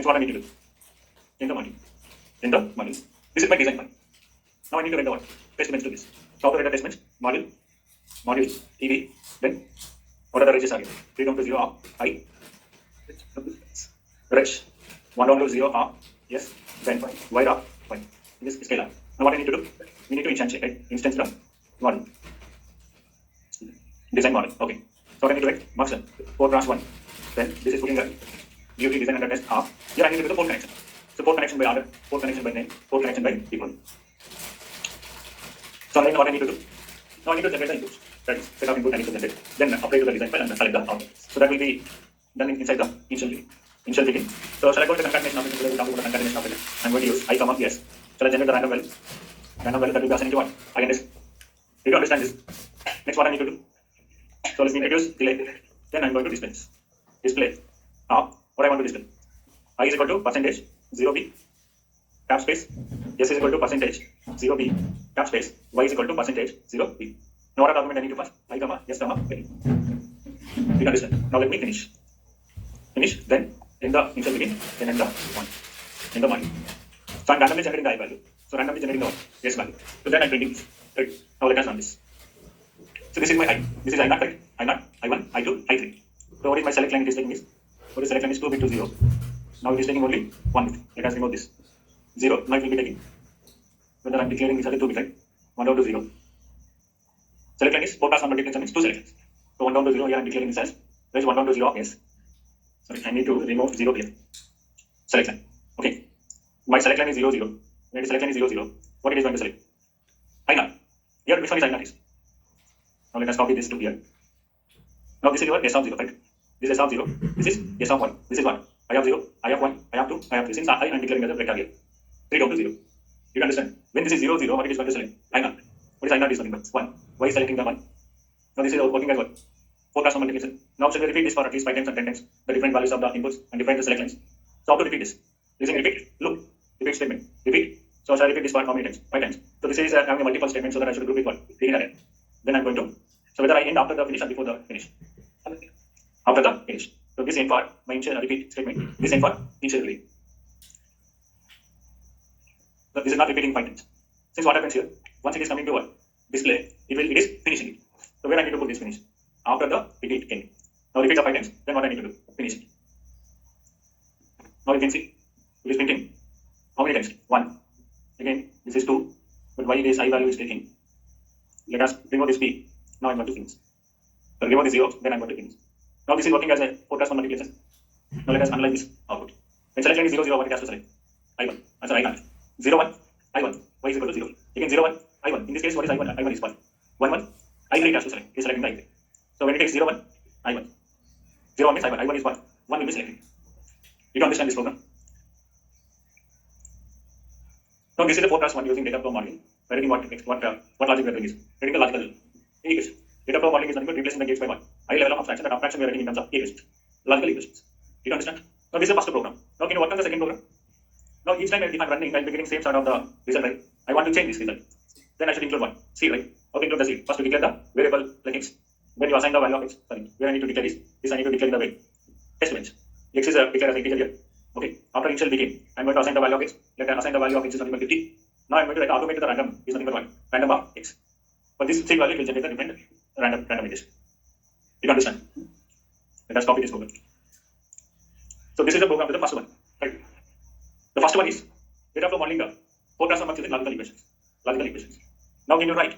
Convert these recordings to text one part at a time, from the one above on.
Next, what I need to do in the module. This is my design file. Now I need to write the what? Testments to this. So how to write the testments? Module, TV, then what are the ranges are here? 3 down to 0 R, I, reg, 1 down to 0 R, yes, then fine, wide R, fine. This is scalar. Now what I need to do? We need to instantiate, right? Instance from model. Design model, okay. So what I need to write? Function, 4 cross 1. Then this is putting the duty design under test R. Here I need to do the port connection. So port connection by order, port connection by name, port connection by equal. So now what I need to do? Now I need to generate the inputs. That is, set of input I need to generate. Then apply to the design file and select the output. So that will be done inside the initial begin. So shall I go to the concatenation operator? So we will talk about the concatenation operator. I'm going to use I, yes. Shall I generate the random value? Random value that will be assigned to what? I and S. Did you understand this? Next, what I need to do? So let me reduce delay. Then I'm going to display this. Display. Now, what I want to display? I is equal to percentage 0b cap space. S is equal to percentage 0b cap space. Y is equal to percentage 0b. Now what argument I need to pass? I, S, P. You understand? Now let me finish. Then in the initial begin, then in the one. In the module. So I'm randomly generating the I value. So randomly generating the what? S value. So then I'm printing this. Right. Now let us run this. So this is my I. This is I0, right? I0, I1, I2, I3. So what is my select line it is taking is? What is select line is 2 bit to 0. Now it is taking only 1 bit. Let us remove this. 0. Now it will be taking. Whether I'm declaring this as a 2 bit, right? 1 down to 0. Select line is 4 plus 1 multiplication means 2 select lines. So 1 down to 0 here I'm declaring this as. There is 1 down to 0 yes. Sorry, I need to remove 0 here. Select line. Okay. My select line is 0, 0. When the select line is 0, 0. What it is going to select? I0. Here which one is I0 is? Now let us copy this to here. Now this is your S of 0, right? This is S of 0. This is S of 1. This is 1. I of 0, I of 1, I of 2, I of 3. Since I am declaring as a vector here. 3 down to 0. You understand? When this is 0, 0, what it is going to select? I0. What is I0 is nothing but 1. Why is selecting the 1? Now this is working as what? 4 cross 1 multiplication. Now shall we repeat this for at least 5 times and 10 times? The different values of the inputs and different select lines. So how to repeat this? Using repeat, loop, repeat statement, repeat. So shall I repeat this for how many times? 5 times. So this is having a multiple statement so that I should group it what? Begin again. Then I'm going to. So whether I end after the finish or before the finish? After the finish. So this end for my initial repeat statement. This end for initial repeat. So this is not repeating 5 times. Since what happens here? Once it is coming to what? Display, it is finishing it. So where I need to put this finish? After the repeat end. Now repeat the 5 times. Then what I need to do? Finish it. Now you can see it is printing. How many times? 1. Again, this is 2. But why this I value is taking? Let us remove this P. Now I'm going to finish. So remove the 0, then I'm going to finish. Now this is working as a 4 plus 1 multiplication. Now let us analyze this output. When select line is 0, 0, what it has to select? I1. Answer I0. 0, 1, I1. Y is equal to 0. Again 0, 1, I1. In this case, what is I1? I1 is 1. 1, 1, I3 it has to select. It is selecting the I3. So when it takes 0, 1, I1. 0, 1 means I1. I1 is 1. 1 will be selected. You don't understand this program? Now this is the 4 plus 1 using data flow modeling. Writing what logic we are doing is writing the logical equation. Data flow modeling is nothing but replacing the gates by what? High level of abstraction. That abstraction we are writing in terms of equations. Logical equations. You understand? Now this is the first program. Now can you work on the second program? Now each time if I'm running, I'll be getting same sort of the result, right? I want to change this result. Then I should include what? C, right? How to include the C? First to declare the variable like x. Then you assign the value of x. Sorry, where I need to declare this. This I need to declare in the way. Test bench. X is declared as integer here. Okay. After initial begin, I'm going to assign the value of x. Let us assign the value of x is nothing but 50. Now I'm going to automate the random is nothing but what? Random of x. For this same value, it will generate the different randomization. You understand? Let us copy this program. So this is the program with the first one. Right? The first one is data flow modeling the 4 class numbers using logical equations. Now can you write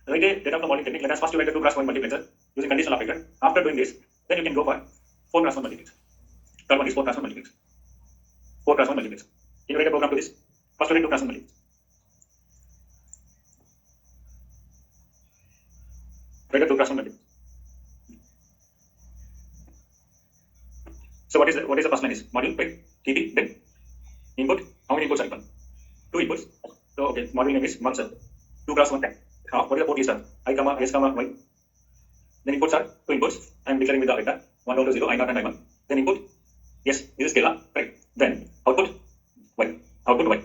a data flow modeling technique? Let us first write the 2 cross 1 multiplexer using conditional operator. After doing this, then you can go for 4 cross 1 multiplexer. Third one is 4 cross 1 multiplexer. 4 cross 1 multiplexer. Can you write a program to this? First write 2 cross 1 multiplexer. Write a 2 cross 1 multiplexer. So what is the first line is? Module, right? TB, then input. How many inputs are equal? 2 inputs. So okay, module name is monster. 2 cross 1. What is the port list? I, S, Y. Then inputs are 2 inputs. I am declaring with the vector 1 down to 0, I0 and I1. Then input, yes, this is scalar, right? Then output, Y. Output, Y.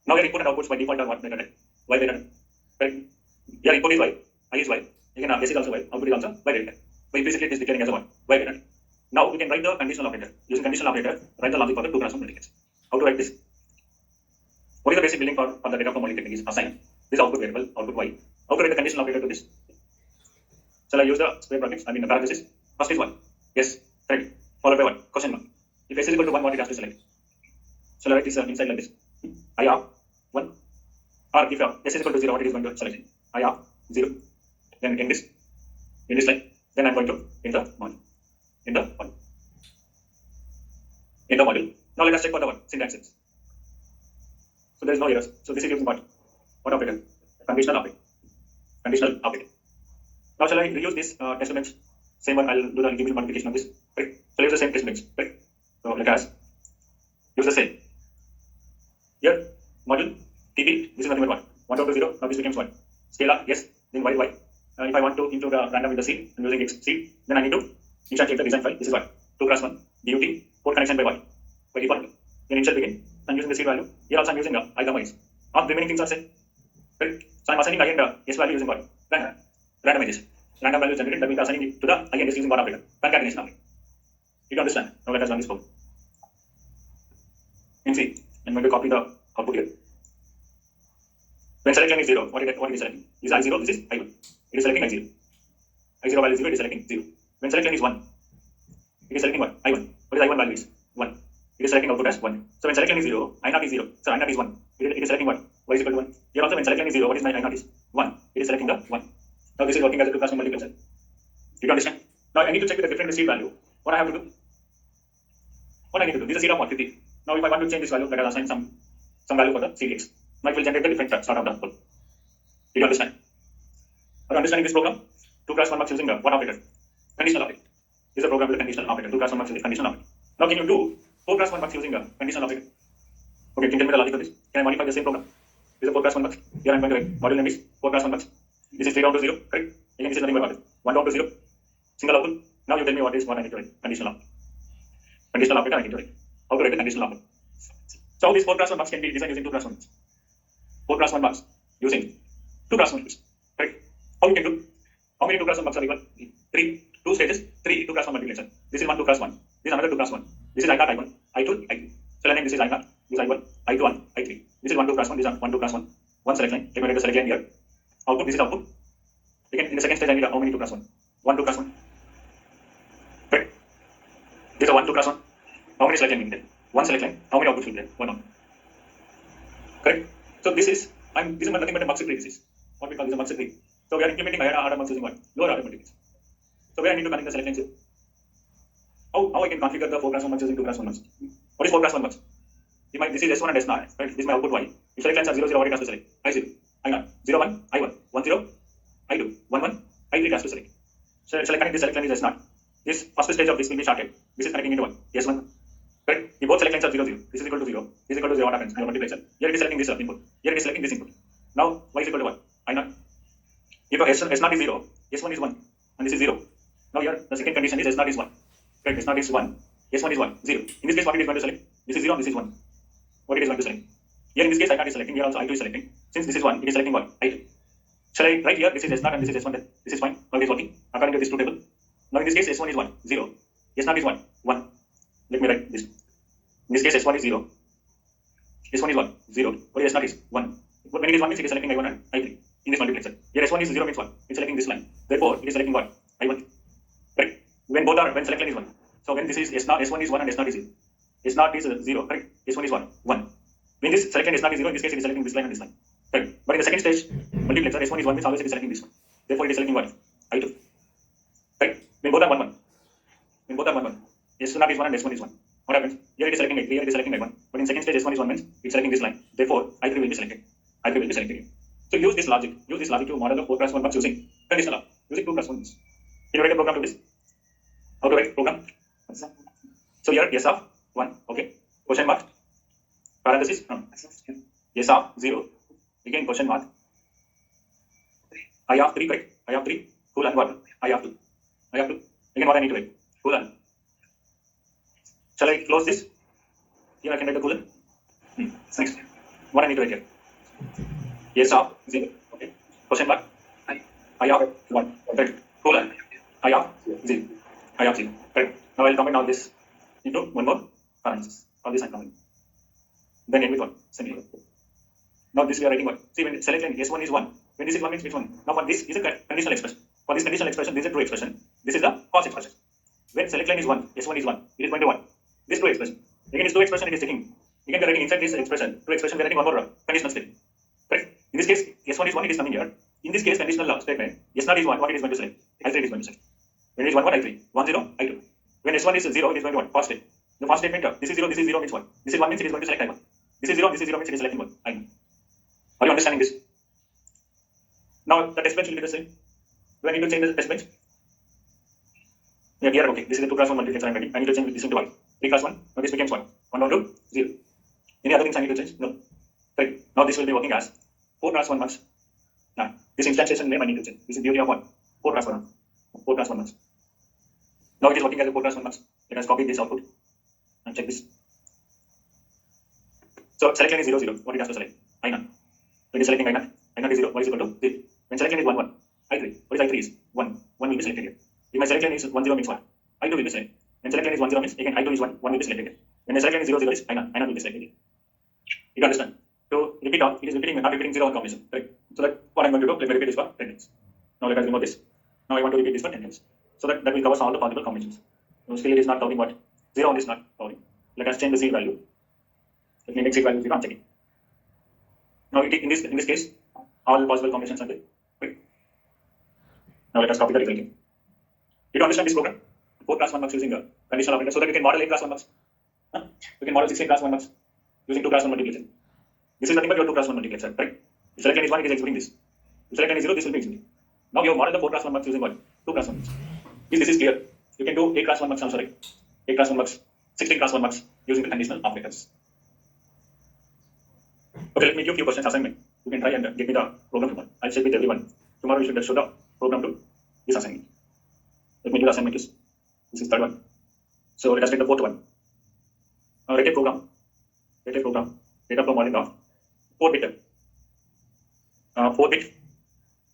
Now your input and outputs by default are what? Y data. Right? Your input is Y, I is Y. Again, S is also Y, output is also Y data. But implicitly it is declaring as a 1, Y data. Now we can write the conditional operator. Using conditional operator, write the logic for the 2 cross 1 multiplexer. How to write this? What is the basic building for the data flow modeling technique is assign this output variable, output y. How to write the conditional operator to this? Shall I use the square brackets? I mean the parenthesis. First is 1. Yes, correct. Followed by 1. Question mark. If s is equal to 1, what it has to select? Shall I write this inside like this? I of 1. Or if s is equal to 0, what it is going to select? I of 0. Then in this line, then I'm going to enter module. In the module. Now let us check for the one syntax sense. So there is no errors. So this is using what operator? Conditional operator. Conditional operator. Now shall I reuse this test bench? Same one. I'll do the incremental modification of this. Right. So use the same test bench. Right. So let us use the same. Here module TP. This is nothing but what? 1 down to 0. Now this becomes what? Scalar. Yes. Then y. If I want to include a random with the seed, I'm using x seed. Then I need to instantiate the design file. This is what? 2 cross 1 DUT. Port connection by what? By default. Then initial begin. I'm using the seed value. Here also I'm using I, y. All remaining things are same. Right? So I'm assigning I and s value using what? Random edges. Random value generated. That means assigning it to the I and s using what operator? Concatenation operator. Did you understand? Now let us run this code. In C, I'm going to copy the output here. When selection is 0, what is selecting? This is I0, this is I1. It is selecting I0. I0 value is 0, it is selecting 0. When selection is 1, it is selecting what? I1. What is I1 value is? 1. It is selecting output as 1. So when selection is 0, I0 is 0. So I0 is 1. It is selecting what? Y is equal to 1. Here also when selection is 0, what is my I0 is? 1. It is selecting the 1. Now this is working as a 2 class 1 multiplexer. Did you understand? Now I need to check with the different seed value. What I have to do? This is a seed of 150. Now if I want to change this value, let us assign some value for the seed x. Now it will generate the different sort of the whole. Did you understand? Are you understanding this program? 2 class 1 marks using the what operator? Conditional operator. This is a program with a conditional operator. 2 class 1 marks using conditional operator. Now can you do 4 class 1 marks using a conditional operator? Okay, can you tell me the logic of this? Can I modify the same program? This is a 4 class 1 marks. Here I am going to write module name is 4 class 1 marks. This is 3 down to 0, correct? Again this is nothing but what? 1 down to 0. Single output. Now you tell me what I need to write. Conditional operator. Conditional operator I need to write. How to write the conditional operator? So how these 4 class 1 marks can be designed using 2 class 1 marks. 4 class 1 marks using 2 class 1 marks. Correct? How you can do? How many 2 class 1 marks are equal? 3. 2 stages. 3 2 class 1 multiplexer. This is one 2 class 1. This is another 2 class 1. This is I0, I1, I2, I3. So I name this is I0, this is I1, I2, I3. This is 1 2 class 1. This is 1 2 class 1. One select line. Let me write the select line here. Output. This is output. Again in the second stage I need how many 2 class 1? 1 2 class 1. Correct? This is 1 2 class 1. How many select line will be there? One select line. How many outputs will be there? 1 output. Correct? So this is nothing but a Mux tree. This is what we call this a Mux tree. So we are implementing higher order Mux using what? Lower order multiplexer. So where I need to connect the select lines here. How I can configure the 4 class 1 Mux using 2 class 1 Mux? What is 4 class 1 Mux? This is S1 and S0. Right? This is my output Y. If select lines are 0 0, what it has to select? I0, I0, 0 1, I1, 1 0, I2, 1 1, I3 has to select. So connect this select line is S0. This first stage of this will be started. This is connecting into 1, S1. Correct? If both select lines are 0 0, this is equal to 0. This is equal to 0. What happens? Your multiplexer. Here it is selecting this input. Here it is selecting this input. Now Y is equal to what? I0. If S0 is 0, S1 is 1, and this is 0. Now here the second condition is S0 is 1. Correct? S0 is 1. S1 is 1, 0. In this case, what it is going to select? This is 0 and this is 1. What it is going to select? Here in this case, I0 is selecting. Here also I2 is selecting. Since this is 1, it is selecting what? I2. Shall I write here? This is S0 and this is S1. Then this is fine. Now it is working according to this 2 table. Now in this case, S1 is 1, 0. S0 is 1, 1. Let me write this. In this case, S1 is 0. S1 is 1, 0. What is S0 is 1. When it is 1 means it is selecting I1 and I3 in this multiplexer. Here S1 is 0 means 1. It is selecting this line. Therefore, it is selecting what? I1. Correct? When select line is 1. So when this is S0, S1 is 1 and S0 is 0. S0 is 0. Correct? S1 is 1, 1. When this select line S0 is 0, in this case it is selecting this line and this line. Correct? But in the second stage, multiplexer S1 is 1 means always it is selecting this one. Therefore, it is selecting what? I2. Correct? When both are 1, 1. When both are 1, 1. S0 is 1 and S1 is 1. What happens? Here it is selecting I3, here it is selecting I1. But in second stage, S1 is 1 means it is selecting this line. Therefore, I3 will be selected. I3 will be selected. So use this logic to model the 4 class 1 Mux using conditional operator. Using 2 class 1 Mux. Can you write a program to this? How to write program? So here S of 1, okay. Question mark. Parenthesis. S of 0. Again question mark. I of 3, correct? I of 3. Colon what? I of 2. I of 2. Again what I need to write? Colon. Shall I close this? Here I can write the colon. Next. What I need to write here? S of 0. Okay. Question mark. I of 1. Correct. Colon. I of 0. I of 0. Correct. Now I will combine all this into one more parenthesis. all this I'm coming. Then end with 1, semicolon. Now this we are writing 1. See, when select line S1 is 1, when this is 1 means which one? Now for this is a conditional expression. For this conditional expression, this is a true expression. This is the false expression. When select line is 1, S1 is 1, it is going to 1. This true expression. Again, this true expression it is taking. Again, we are writing inside this expression, true expression, we are writing one more conditional statement. Correct? In this case, S1 is 1, it is coming here. In this case, conditional statement, S0 is 1, what it is going to select? I3 it is going to select. When it is 1, 1, I3. 1, 0, I2. When S1 is 0, it is going to 1. First state. The first statement, this is 0 means 1. This is 1 means it is going to select I1. This is 0 means it is selecting 1. I1. Are you understanding this? Now, the test bench will be the same. Do I need to change the test bench? Yeah, here, okay. This is the 2 class 1 multiplexer I'm writing. I need to change this into 1. 3 class 1. Now this becomes 1. 1 down to 0. Any other things I need to change? No. Right. Now this will be working as 4 class 1 marks. Now, this instantiation name I need to change. This is beauty of 1. 4 class 1. 4 class 1 marks. Now it is working as a 4 class 1 marks. Let us copy this output and check this. So select line is 0, 0. What it has to select? I0. When it is selecting I0, I0 is 0. What is equal to 0. When select line is 1, 1. I3. What is I3 is? 1. 1 will be selected here. If my select line is 1, 0 means 1. I2 will be selected. When select line is 1, 0 means again I2 is 1. 1 will be selected here. When the select line is 0, 0 is I0. I0 will be selected here. You understand? To repeat all, it is repeating, not repeating 0 combination. Right? So that what I'm going to do, let me repeat this for 10 times. Now let us remove this. Now I want to repeat this for 10 times. So that will cover all the possible combinations. So still it is not covering what? 0 on this not covering. Let us change the Z value. Let me make Z value 0 and check it. Now in this case, all possible combinations are there. Right? Now let us copy the result here. Did you understand this program? 4 class 1 marks using a conditional operator so that we can model 8 class 1 marks. We can model 16 class 1 marks using 2 class 1 multiplexer. This is nothing but your 2 class 1 multiplexer, right? If select line is 1, it is executing this. If select line is 0, this will be executing. Now we have modeled the 4 class 1 marks using what? 2 class 1 marks. If this is clear, you can do 8 class 1 marks also, right? 8 class 1 marks, 16 class 1 marks using the conditional operators. Okay, let me give you a few questions assignment. You can try and give me the program tomorrow. I'll check with everyone. Tomorrow you should show the program to this assignment. Let me do the assignment. This is third one. So let us take the fourth one. Write a program. Data flow modeling of 4-bit. 4-bit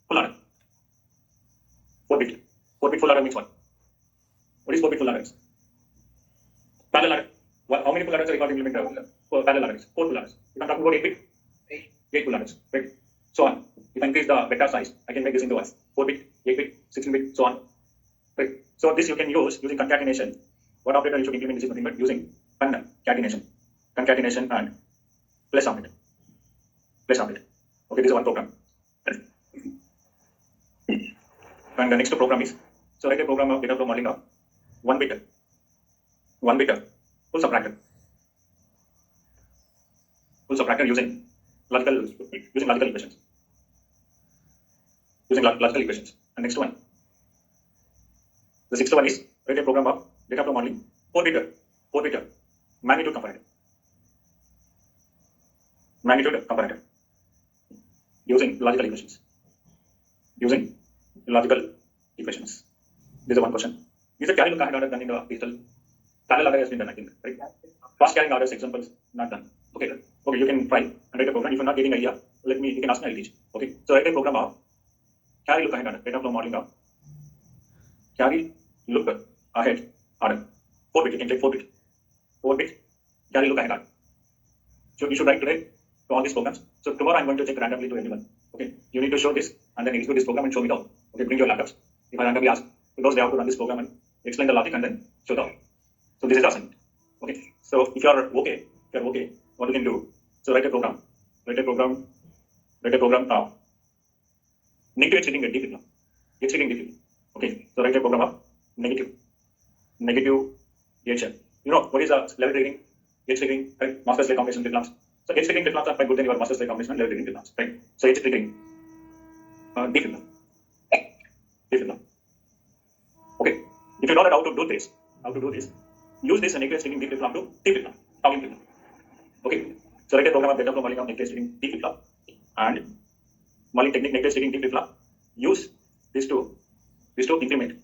full array. 4-bit. 4-bit full array means what? What is 4-bit full arrays? Parallel array. How many full arrays are required to implement parallel arrays? 4 full arrays. If I'm talking about 8-bit, 8 full arrays. Right? So on. If I increase the vector size, I can make this into what? 4-bit, 8-bit, 16-bit, so on. Right? So this you can use using concatenation. What operator you should implement this is nothing but using concatenation. Concatenation and plus operator. Plus operator. Okay, this is one program. And the next program is, so write a program of data flow modeling of 1-bit full subtractor. Full subtractor using logical equations. And next one. The sixth one is write a program of data flow modeling 4-bit magnitude comparator. Using logical equations. This is one question. Is the carrying order done in the digital? Parallel order has been done, I think, right? Fast carrying orders examples not done. Okay, you can try and write a program. If you're not getting idea, you can ask me, I'll teach. Okay, so write a program of carry look ahead order, data flow modeling of carry look ahead order. 4-bit, you can take 4-bit. 4-bit carry look ahead order. So you should write today to all these programs. So tomorrow I'm going to check randomly to everyone. Okay, you need to show this and then execute this program and show me down. Okay, bring your laptops. If I randomly ask, because they have to run this program and explain the logic and then show down. So this is the assignment. Okay, so if you are okay, what you can do? So write a program. Negative exceeding a defect. Okay, so write a program of negative HL. You know what is a level reading? H triggering, right? Master slave combination flip-flops. So H triggering flip-flops are quite good than your master slave combination and level reading flip-flops, right? So H triggering, D flip-flop. Okay, if you know that how to do this, use this negative triggering D flip-flop to T flip-flop, toggle flip-flop. Okay, so write a program of data flow modeling of negative triggering D flip-flop and modeling technique negative triggering D flip-flop. Use this to implement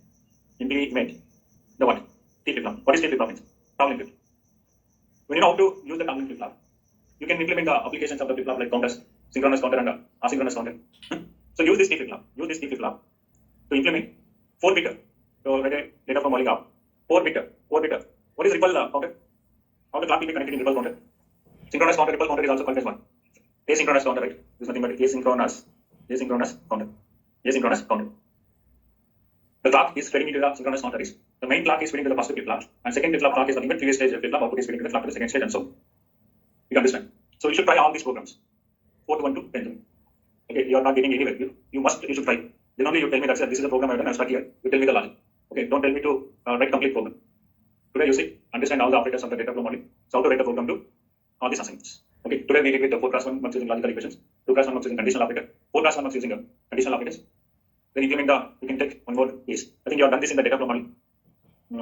the what? T flip-flop. What is T flip-flop means? Toggling flip-flop. When you know how to use the toggling flip-flop, you can implement the applications of the flip-flop like counters, synchronous counter and asynchronous counter. So use this T flip-flop to implement 4-bit. So write a data flow modeling of 4-bit. What is ripple counter? How the clock will be connected in reverse counter. Synchronous counter, reverse counter is also called as what? Asynchronous counter, right? This is nothing but asynchronous counter. Asynchronous counter. The clock is feeding into the synchronous counter. The main clock is feeding to the first flip-flop, and second flip-flop clock is nothing but previous stage flip-flop, output is feeding to the clock to the second stage, and so you understand. So you should try all these programs, 4 to 1 to 10 to 1. Okay, you are not getting anywhere. You should try. Then only you tell me that this is the program I've done. I'll start here. You tell me the logic. Okay, don't tell me to write complete program. Today you see, understand all the operators of the data flow model. So how to write the program to all these assignments. Okay, today we did with the 4x1 once using logical equations, 2x1 once using conditional operator, 4x1 once using conditional operators. Then implement you can take one more case. I think you have done this in the data flow model.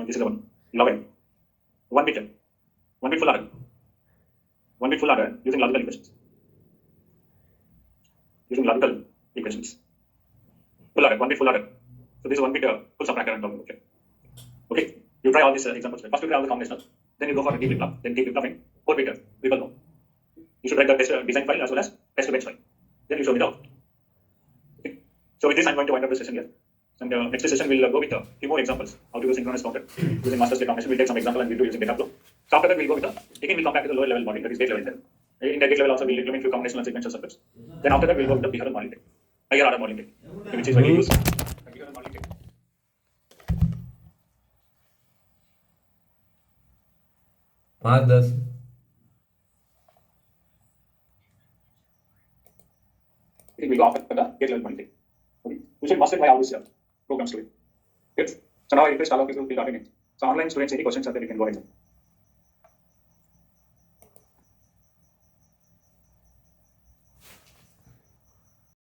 This is the one. 11. 1 bit full adder. 1 bit full adder using logical equations. Full adder, 1 bit full adder. So this is 1 bit full subtractor I'm talking about. Okay. You try all these examples. First you try all the combinational. Then you go for a D flip-flop. Then D flip-flop in 4 bit triple no. You should write the test design file as well as test bench file. Then you show me the output. Okay. So with this I'm going to wind up the session here. And next session we'll go with a few more examples. How to do synchronous counter using master state combination. We'll take some example and we'll do using data flow. So after that we'll go with again we'll come back to the lower level modeling, that is gate level. In the gate level also we'll implement few combinational and sequential circuits. Then after that we'll go with the behavioral modeling, higher order modeling, which is very useful. Behavioral modeling. पाँच दस It will go after the gate level modeling. Okay. You should master by all these programs to it. Yes. So now I request all of you to fill out in it. So online students, any questions are there, you can go ahead.